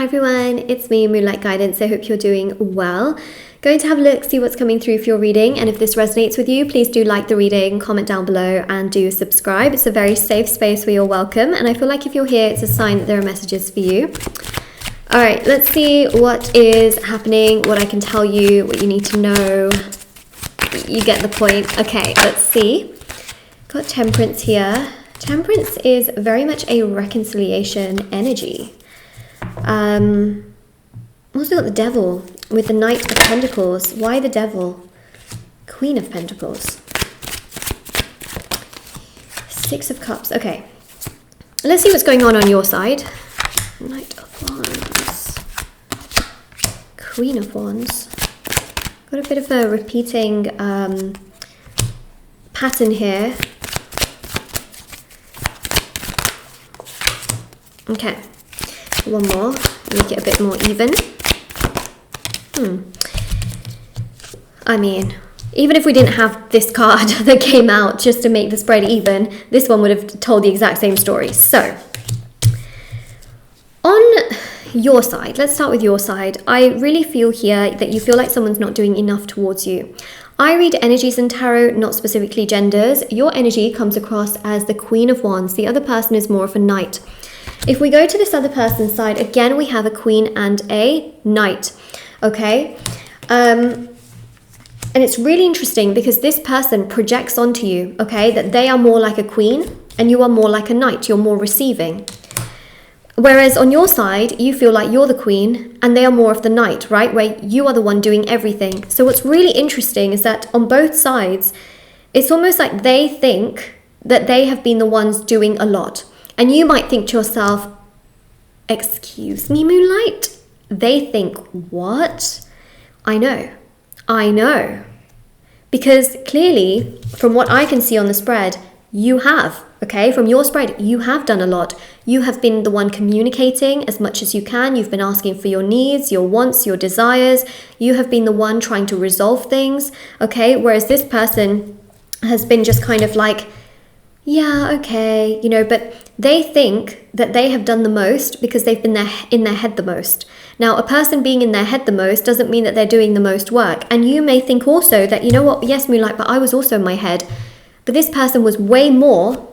Hi everyone, it's me, Moonlight Guidance. I hope you're doing well. Going to have a look, see what's coming through for your reading, and if this resonates with you, please do like the reading, comment down below, and do subscribe. It's a very safe space where you're welcome, and I feel like if you're here, it's a sign that there are messages for you. All right, let's see what is happening, what I can tell you, what you need to know. You get the point. Okay, let's see. Got Temperance here. Temperance is very much a reconciliation energy. Also got the Devil with the Knight of Pentacles. Why the Devil? Queen of Pentacles. Six of Cups. Okay. Let's see what's going on your side. Knight of Wands. Queen of Wands. Got a bit of a repeating pattern here. Okay. One more. Make it a bit more even. I mean, even if we didn't have this card that came out just to make the spread even, this one would have told the exact same story. So, on your side, let's start with your side. I really feel here that you feel like someone's not doing enough towards you. I read energies in tarot, not specifically genders. Your energy comes across as the Queen of Wands. The other person is more of a Knight. If we go to this other person's side, again, we have a Queen and a Knight, okay? And it's really interesting because this person projects onto you, okay, that they are more like a queen and you are more like a knight. You're more receiving. Whereas on your side, you feel like you're the queen and they are more of the knight, right? Where you are the one doing everything. So what's really interesting is that on both sides, it's almost like they think that they have been the ones doing a lot. And you might think to yourself, excuse me, Moonlight? They think, what? I know. Because clearly, from what I can see on the spread, you have, okay? From your spread, you have done a lot. You have been the one communicating as much as you can. You've been asking for your needs, your wants, your desires. You have been the one trying to resolve things, okay? Whereas this person has been just kind of like, yeah, okay, but they think that they have done the most because they've been in their head the most. Now, a person being in their head the most doesn't mean that they're doing the most work. And you may think also that, you know what, yes, Moonlight, but I was also in my head. But this person was way more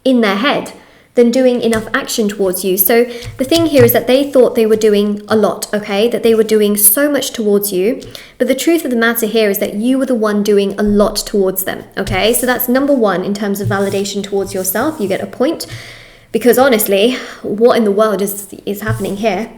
in their head than doing enough action towards you. So the thing here is that they thought they were doing a lot, okay? That they were doing so much towards you. But the truth of the matter here is that you were the one doing a lot towards them, okay? So that's number one in terms of validation towards yourself. You get a point. Because honestly, what in the world is happening here?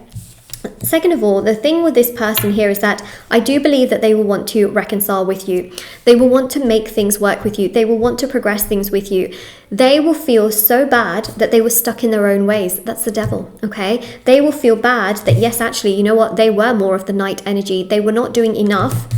Second of all, the thing with this person here is that I do believe that they will want to reconcile with you. They will want to make things work with you. They will want to progress things with you. They will feel so bad that they were stuck in their own ways. That's the Devil, okay? They will feel bad that, yes, actually, you know what? They were more of the Knight energy. They were not doing enough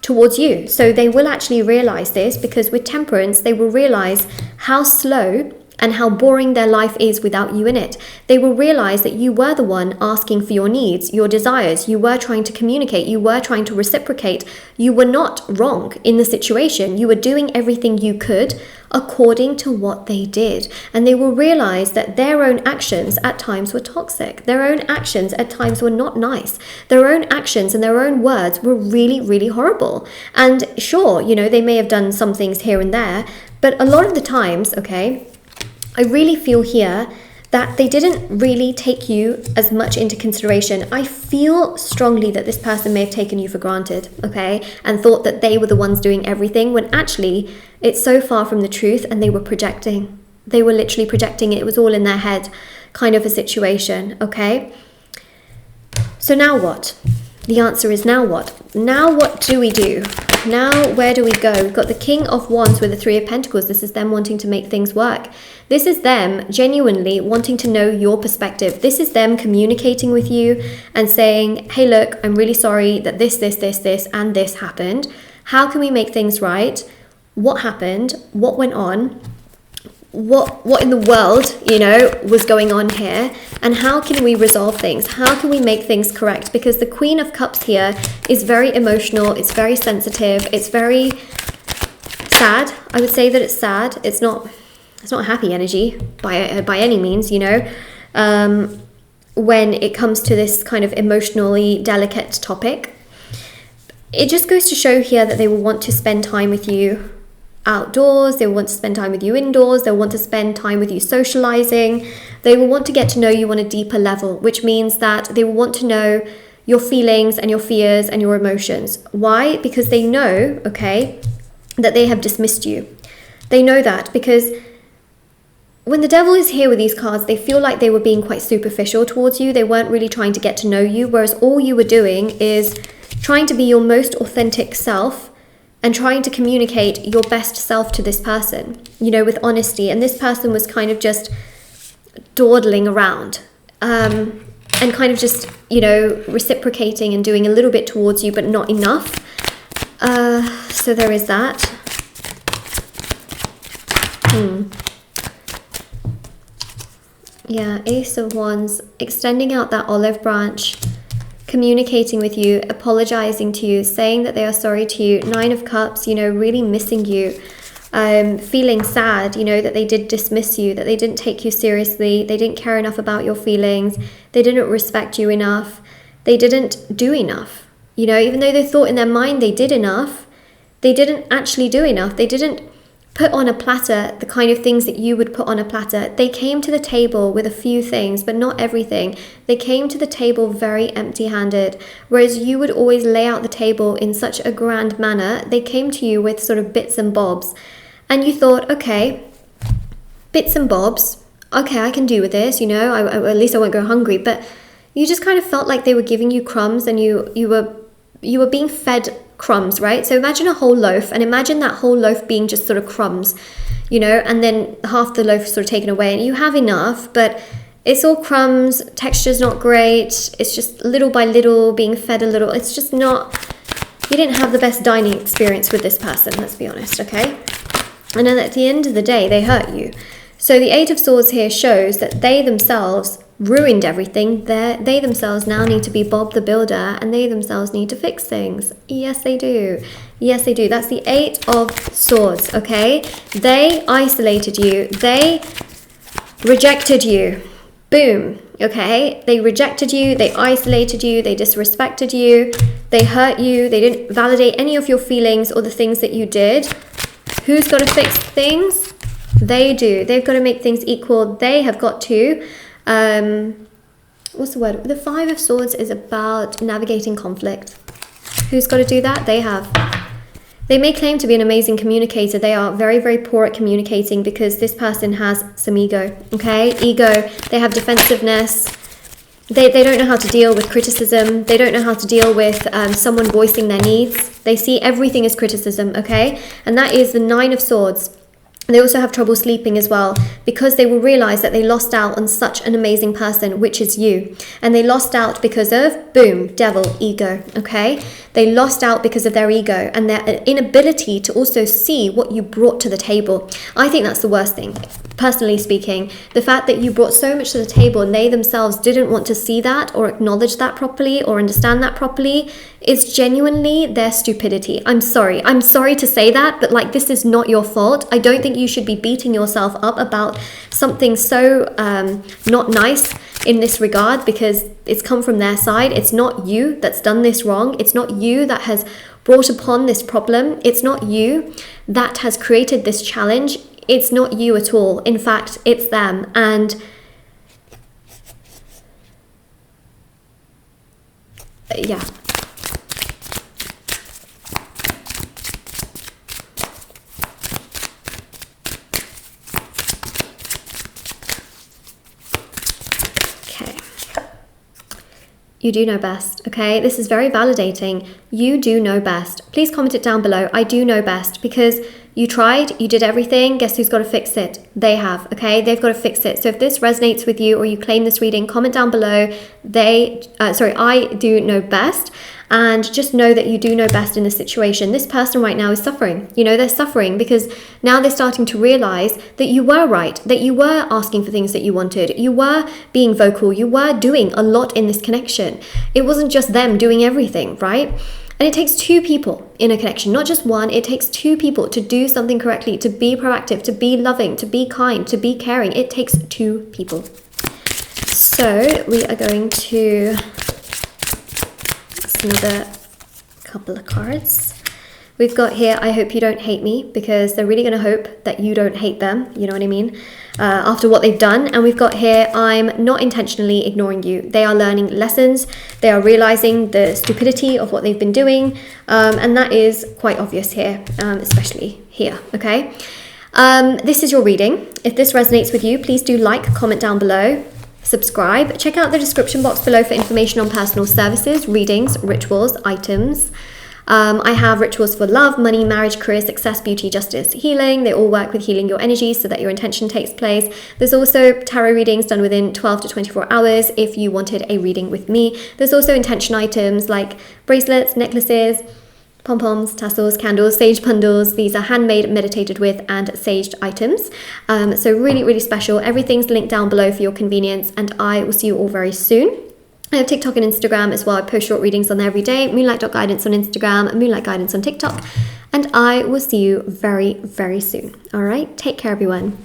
towards you. So they will actually realize this because with Temperance, they will realize how slow and how boring their life is without you in it. They will realize that you were the one asking for your needs, your desires. You were trying to communicate. You were trying to reciprocate. You were not wrong in the situation. You were doing everything you could according to what they did. And they will realize that their own actions at times were toxic. Their own actions at times were not nice. Their own actions and their own words were really, really horrible. And sure, they may have done some things here and there, but a lot of the times, okay, I really feel here that they didn't really take you as much into consideration. I feel strongly that this person may have taken you for granted, okay, and thought that they were the ones doing everything when actually it's so far from the truth and they were projecting. They were literally projecting it. It was all in their head kind of a situation, okay? So now what? The answer is now what? Now what do we do? Now where do we go? We've got the King of Wands with the Three of Pentacles. This is them wanting to make things work. This is them genuinely wanting to know your perspective. This is them communicating with you and saying, hey, look, I'm really sorry that this, and this happened. How can we make things right? What happened? What went on? What in the world, was going on here, and how can we resolve things? How can we make things correct? Because the Queen of Cups here is very emotional. It's very sensitive. It's very sad. I would say that it's sad. It's not happy energy by any means, when it comes to this kind of emotionally delicate topic. It just goes to show here that they will want to spend time with you outdoors, they will want to spend time with you indoors, they'll want to spend time with you socializing, they will want to get to know you on a deeper level, which means that they will want to know your feelings and your fears and your emotions. Why? Because they know, okay, that they have dismissed you. They know that because when the devil is here with these cards, they feel like they were being quite superficial towards you. They weren't really trying to get to know you, whereas all you were doing is trying to be your most authentic self and trying to communicate your best self to this person, you know, with honesty. And this person was kind of just dawdling around and kind of just, you know, reciprocating and doing a little bit towards you, but not enough. So there is that. Yeah, Ace of Wands, extending out that olive branch, communicating with you, apologizing to you, saying that they are sorry to you. Nine of Cups, you know, really missing you, feeling sad, you know, that they did dismiss you, that they didn't take you seriously, they didn't care enough about your feelings, they didn't respect you enough, they didn't do enough. You know, even though they thought in their mind they did enough, they didn't actually do enough. They didn't put on a platter the kind of things that you would put on a platter. They came to the table with a few things, but not everything. They came to the table very empty-handed, whereas you would always lay out the table in such a grand manner. They came to you with sort of bits and bobs, and you thought, okay, bits and bobs, okay, I can do with this, you know, at least I won't go hungry. But you just kind of felt like they were giving you crumbs, and you were being fed crumbs, right? So imagine a whole loaf, and imagine that whole loaf being just sort of crumbs, you know, and then half the loaf is sort of taken away, and you have enough, but it's all crumbs, texture's not great, it's just little by little being fed a little. It's just not, you didn't have the best dining experience with this person, let's be honest, okay? And then at the end of the day, they hurt you. So the Eight of Swords here shows that they themselves ruined everything. They themselves now need to be Bob the Builder, and they themselves need to fix things. Yes, they do. Yes, they do. That's the Eight of Swords, okay? They isolated you. They rejected you. Boom, okay? They rejected you. They isolated you. They disrespected you. They hurt you. They didn't validate any of your feelings or the things that you did. Who's got to fix things? They do. They've got to make things equal. They have got to... what's the word? The Five of Swords is about navigating conflict. Who's got to do that? They have. They may claim to be an amazing communicator. They are very, very poor at communicating because this person has some ego, okay? Ego. They have defensiveness. They don't know how to deal with criticism. They don't know how to deal with someone voicing their needs. They see everything as criticism, okay? And that is the Nine of Swords. They also have trouble sleeping as well because they will realize that they lost out on such an amazing person, which is you. And they lost out because of, boom, devil, ego, okay? They lost out because of their ego and their inability to also see what you brought to the table. I think that's the worst thing, personally speaking. The fact that you brought so much to the table and they themselves didn't want to see that or acknowledge that properly or understand that properly is genuinely their stupidity. I'm sorry to say that, but like, this is not your fault. I don't think you should be beating yourself up about something so not nice in this regard because it's come from their side. It's not you that's done this wrong. It's not you that has brought upon this problem. It's not you that has created this challenge. It's not you at all. In fact, it's them. And yeah. You do know best, okay? This is very validating. You do know best. Please comment it down below. I do know best because you tried, you did everything. Guess who's got to fix it? They have, okay? They've got to fix it. So if this resonates with you or you claim this reading, comment down below. I do know best. And just know that you do know best in this situation. This person right now is suffering. You know, they're suffering because now they're starting to realize that you were right, that you were asking for things that you wanted. You were being vocal. You were doing a lot in this connection. It wasn't just them doing everything, right? And it takes two people in a connection, not just one. It takes two people to do something correctly, to be proactive, to be loving, to be kind, to be caring. It takes two people. So we are going to, just another couple of cards. We've got here, I hope you don't hate me, because they're really going to hope that you don't hate them, you know what I mean, after what they've done. And we've got here, I'm not intentionally ignoring you. They are learning lessons. They are realizing the stupidity of what they've been doing. And that is quite obvious here, especially here, okay? This is your reading. If this resonates with you, please do like, comment down below, subscribe. Check out the description box below for information on personal services, readings, rituals, items. I have rituals for love, money, marriage, career, success, beauty, justice, healing. They all work with healing your energy so that your intention takes place. There's also tarot readings done within 12 to 24 hours if you wanted a reading with me. There's also intention items like bracelets, necklaces, pom-poms, tassels, candles, sage bundles. These are handmade, meditated with, and saged items. So really, really special. Everything's linked down below for your convenience, and I will see you all very soon. I have TikTok and Instagram as well. I post short readings on there every day. Moonlight.guidance on Instagram, Moonlight Guidance on TikTok. And I will see you very, very soon. All right, take care, everyone.